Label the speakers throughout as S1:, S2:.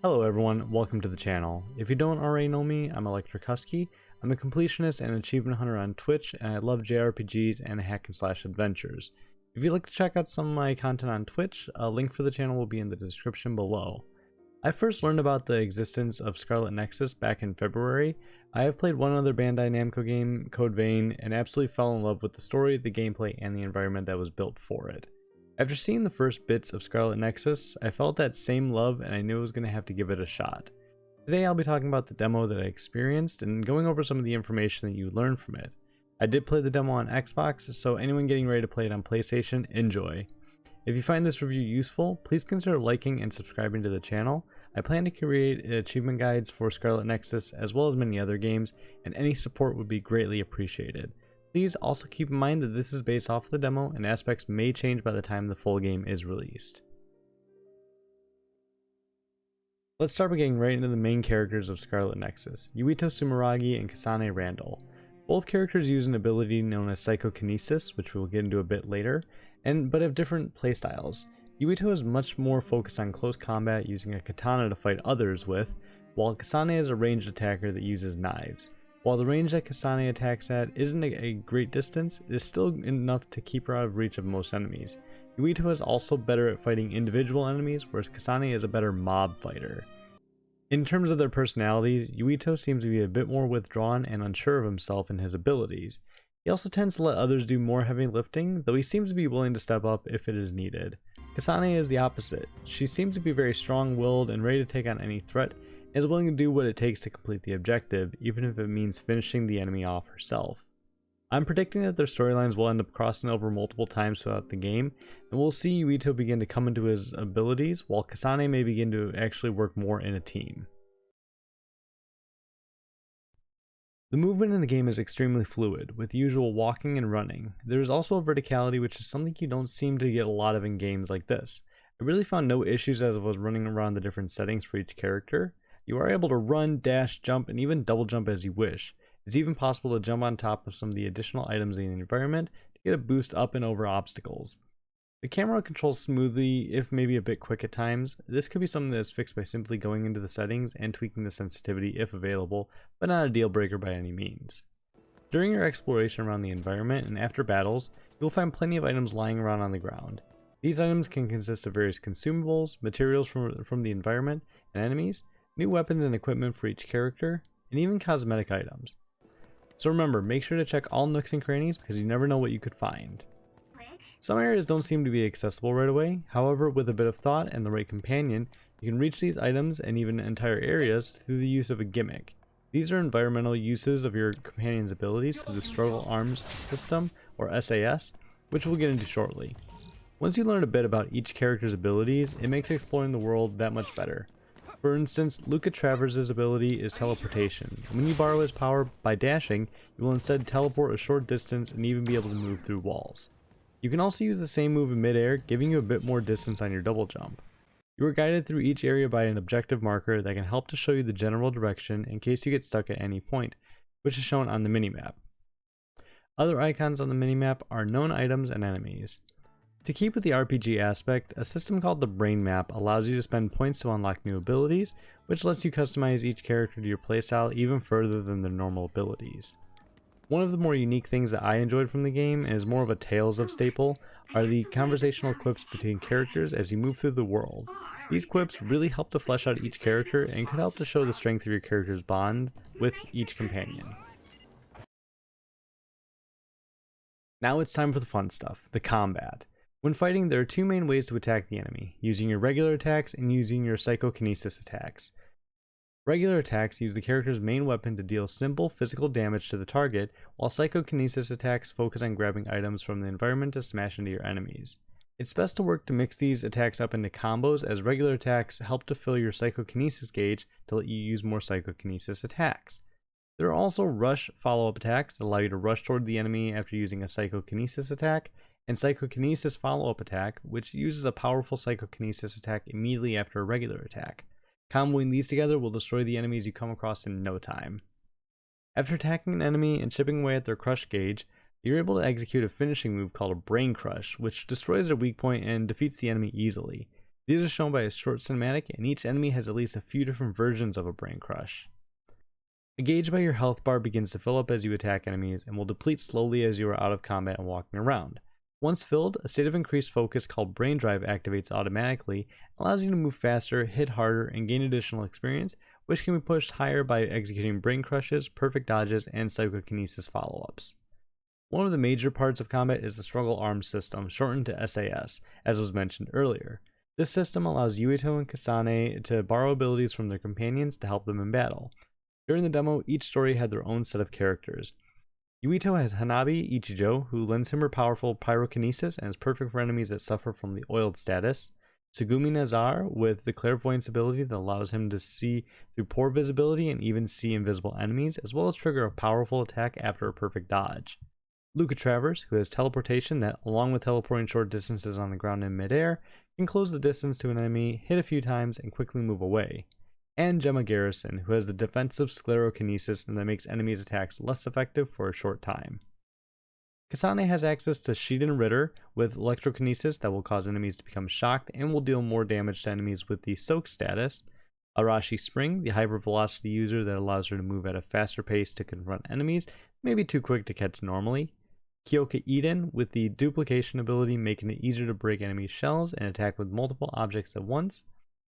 S1: Hello everyone, welcome to the channel. If you don't already know me, I'm Husky. I'm a completionist and achievement hunter on Twitch, and I love JRPGs and hack and slash adventures. If you'd like to check out some of my content on Twitch, a link for the channel will be in the description below. I first learned about the existence of Scarlet Nexus back in February. I have played one other Bandai Namco game, Code Vein, and absolutely fell in love with the story, the gameplay, and the environment that was built for it. After seeing the first bits of Scarlet Nexus, I felt that same love and I knew I was going to have to give it a shot. Today I'll be talking about the demo that I experienced and going over some of the information that you learned from it. I did play the demo on Xbox, so anyone getting ready to play it on PlayStation, enjoy. If you find this review useful, please consider liking and subscribing to the channel. I plan to create achievement guides for Scarlet Nexus as well as many other games, and any support would be greatly appreciated. Please also keep in mind that this is based off the demo and aspects may change by the time the full game is released. Let's start by getting right into the main characters of Scarlet Nexus, Yuito Sumeragi and Kasane Randall. Both characters use an ability known as psychokinesis, which we'll get into a bit later, but have different playstyles. Yuito is much more focused on close combat using a katana to fight others with, while Kasane is a ranged attacker that uses knives. While the range that Kasane attacks at isn't a great distance, it is still enough to keep her out of reach of most enemies. Yuito is also better at fighting individual enemies, whereas Kasane is a better mob fighter. In terms of their personalities, Yuito seems to be a bit more withdrawn and unsure of himself and his abilities. He also tends to let others do more heavy lifting, though he seems to be willing to step up if it is needed. Kasane is the opposite. She seems to be very strong-willed and ready to take on any threat, is willing to do what it takes to complete the objective, even if it means finishing the enemy off herself. I'm predicting that their storylines will end up crossing over multiple times throughout the game, and we'll see Yuito begin to come into his abilities, while Kasane may begin to actually work more in a team. The movement in the game is extremely fluid, with the usual walking and running. There is also a verticality, which is something you don't seem to get a lot of in games like this. I really found no issues as I was running around the different settings for each character. You are able to run, dash, jump, and even double jump as you wish. It's even possible to jump on top of some of the additional items in the environment to get a boost up and over obstacles. The camera controls smoothly, if maybe a bit quick at times. This could be something that is fixed by simply going into the settings and tweaking the sensitivity if available, but not a deal breaker by any means. During your exploration around the environment and after battles, you will find plenty of items lying around on the ground. These items can consist of various consumables, materials from the environment and enemies, new weapons and equipment for each character, and even cosmetic items. So remember, make sure to check all nooks and crannies because you never know what you could find. Some areas don't seem to be accessible right away, however with a bit of thought and the right companion, you can reach these items and even entire areas through the use of a gimmick. These are environmental uses of your companion's abilities through the Struggle Arms System, or SAS, which we'll get into shortly. Once you learn a bit about each character's abilities, it makes exploring the world that much better. For instance, Luca Travers' ability is teleportation. When you borrow his power by dashing, you will instead teleport a short distance and even be able to move through walls. You can also use the same move in midair, giving you a bit more distance on your double jump. You are guided through each area by an objective marker that can help to show you the general direction in case you get stuck at any point, which is shown on the minimap. Other icons on the minimap are known items and enemies. To keep with the RPG aspect, a system called the Brain Map allows you to spend points to unlock new abilities, which lets you customize each character to your playstyle even further than their normal abilities. One of the more unique things that I enjoyed from the game, and is more of a Tales of staple, are the conversational quips between characters as you move through the world. These quips really help to flesh out each character and could help to show the strength of your character's bond with each companion. Now it's time for the fun stuff, the combat. When fighting, there are two main ways to attack the enemy, using your regular attacks and using your psychokinesis attacks. Regular attacks use the character's main weapon to deal simple physical damage to the target, while psychokinesis attacks focus on grabbing items from the environment to smash into your enemies. It's best to work to mix these attacks up into combos, as regular attacks help to fill your psychokinesis gauge to let you use more psychokinesis attacks. There are also rush follow-up attacks that allow you to rush toward the enemy after using a psychokinesis attack, and psychokinesis follow-up attack, which uses a powerful psychokinesis attack immediately after a regular attack. Comboing these together will destroy the enemies you come across in no time. After attacking an enemy and chipping away at their crush gauge, you're able to execute a finishing move called a Brain Crush, which destroys their weak point and defeats the enemy easily. These are shown by a short cinematic, and each enemy has at least a few different versions of a brain crush. A gauge by your health bar begins to fill up as you attack enemies and will deplete slowly as you are out of combat and walking around. Once filled, a state of increased focus called Brain Drive activates automatically, allows you to move faster, hit harder, and gain additional experience, which can be pushed higher by executing brain crushes, perfect dodges, and psychokinesis follow-ups. One of the major parts of combat is the struggle arms system, shortened to SAS, as was mentioned earlier. This system allows Yuito and Kasane to borrow abilities from their companions to help them in battle. During the demo, each story had their own set of characters. Yuito has Hanabi Ichijo, who lends him her powerful pyrokinesis and is perfect for enemies that suffer from the oiled status. Tsugumi Nazar, with the clairvoyance ability that allows him to see through poor visibility and even see invisible enemies, as well as trigger a powerful attack after a perfect dodge. Luca Travers, who has teleportation that, along with teleporting short distances on the ground in midair, can close the distance to an enemy, hit a few times, and quickly move away. And Gemma Garrison, who has the defensive sclerokinesis and that makes enemies' attacks less effective for a short time. Kasane has access to Shiden Ritter with electrokinesis that will cause enemies to become shocked and will deal more damage to enemies with the Soak status. Arashi Spring, the hypervelocity user that allows her to move at a faster pace to confront enemies, maybe too quick to catch normally. Kyoka Eden with the duplication ability, making it easier to break enemy shells and attack with multiple objects at once.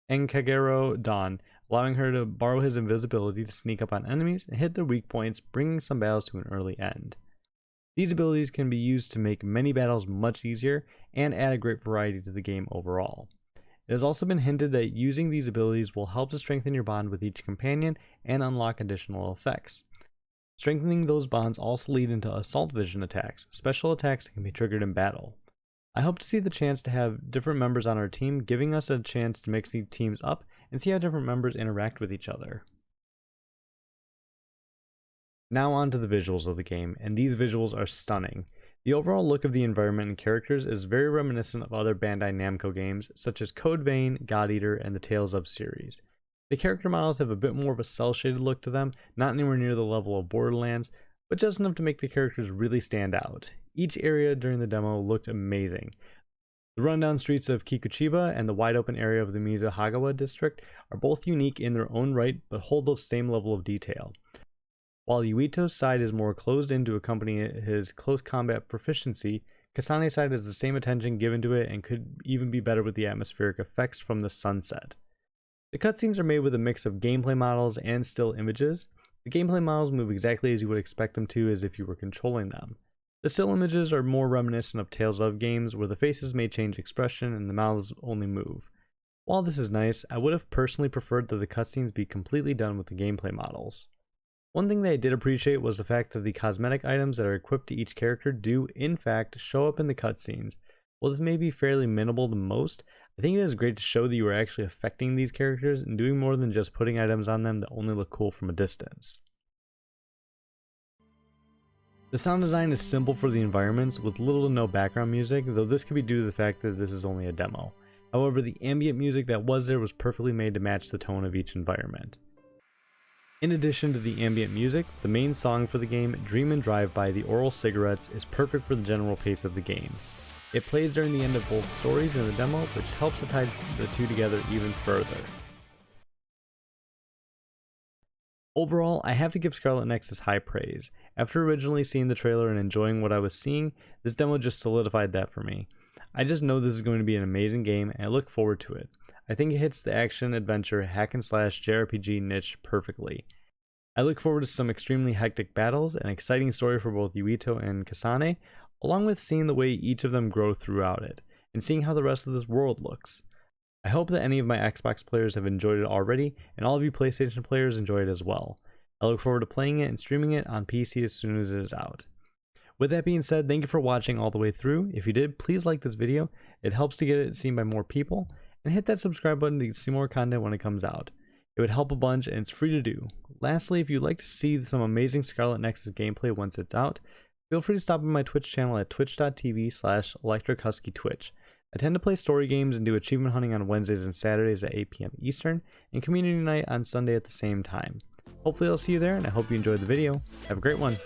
S1: And Kagero Dawn, allowing her to borrow his invisibility to sneak up on enemies and hit their weak points, bringing some battles to an early end. These abilities can be used to make many battles much easier and add a great variety to the game overall. It has also been hinted that using these abilities will help to strengthen your bond with each companion and unlock additional effects. Strengthening those bonds also lead into assault vision attacks, special attacks that can be triggered in battle. I hope to see the chance to have different members on our team, giving us a chance to mix these teams up and see how different members interact with each other. Now on to the visuals of the game, and these visuals are stunning. The overall look of the environment and characters is very reminiscent of other Bandai Namco games, such as Code Vein, God Eater, and the Tales of series. The character models have a bit more of a cel-shaded look to them, not anywhere near the level of Borderlands, but just enough to make the characters really stand out. Each area during the demo looked amazing. The rundown streets of Kikuchiba and the wide open area of the Mizuhagawa district are both unique in their own right, but hold the same level of detail. While Yuito's side is more closed in to accompany his close combat proficiency, Kasane's side has the same attention given to it and could even be better with the atmospheric effects from the sunset. The cutscenes are made with a mix of gameplay models and still images. The gameplay models move exactly as you would expect them to, as if you were controlling them. The still images are more reminiscent of Tales of games, where the faces may change expression and the mouths only move. While this is nice, I would have personally preferred that the cutscenes be completely done with the gameplay models. One thing that I did appreciate was the fact that the cosmetic items that are equipped to each character do, in fact, show up in the cutscenes. While this may be fairly minimal to most, I think it is great to show that you are actually affecting these characters and doing more than just putting items on them that only look cool from a distance. The sound design is simple for the environments with little to no background music, though this could be due to the fact that this is only a demo. However, the ambient music that was there was perfectly made to match the tone of each environment. In addition to the ambient music, the main song for the game, Dream and Drive by the Oral Cigarettes, is perfect for the general pace of the game. It plays during the end of both stories in the demo, which helps to tie the two together even further. Overall, I have to give Scarlet Nexus high praise. After originally seeing the trailer and enjoying what I was seeing, this demo just solidified that for me. I just know this is going to be an amazing game, and I look forward to it. I think it hits the action-adventure hack-and-slash JRPG niche perfectly. I look forward to some extremely hectic battles, an exciting story for both Yuito and Kasane, along with seeing the way each of them grow throughout it, and seeing how the rest of this world looks. I hope that any of my Xbox players have enjoyed it already, and all of you PlayStation players enjoy it as well. I look forward to playing it and streaming it on PC as soon as it is out. With that being said, thank you for watching all the way through. If you did, please like this video. It helps to get it seen by more people. And hit that subscribe button to see more content when it comes out. It would help a bunch and it's free to do. Lastly, if you'd like to see some amazing Scarlet Nexus gameplay once it's out, feel free to stop by my Twitch channel at twitch.tv/electrichuskytwitch. I tend to play story games and do achievement hunting on Wednesdays and Saturdays at 8 PM Eastern, and community night on Sunday at the same time. Hopefully I'll see you there, and I hope you enjoyed the video. Have a great one.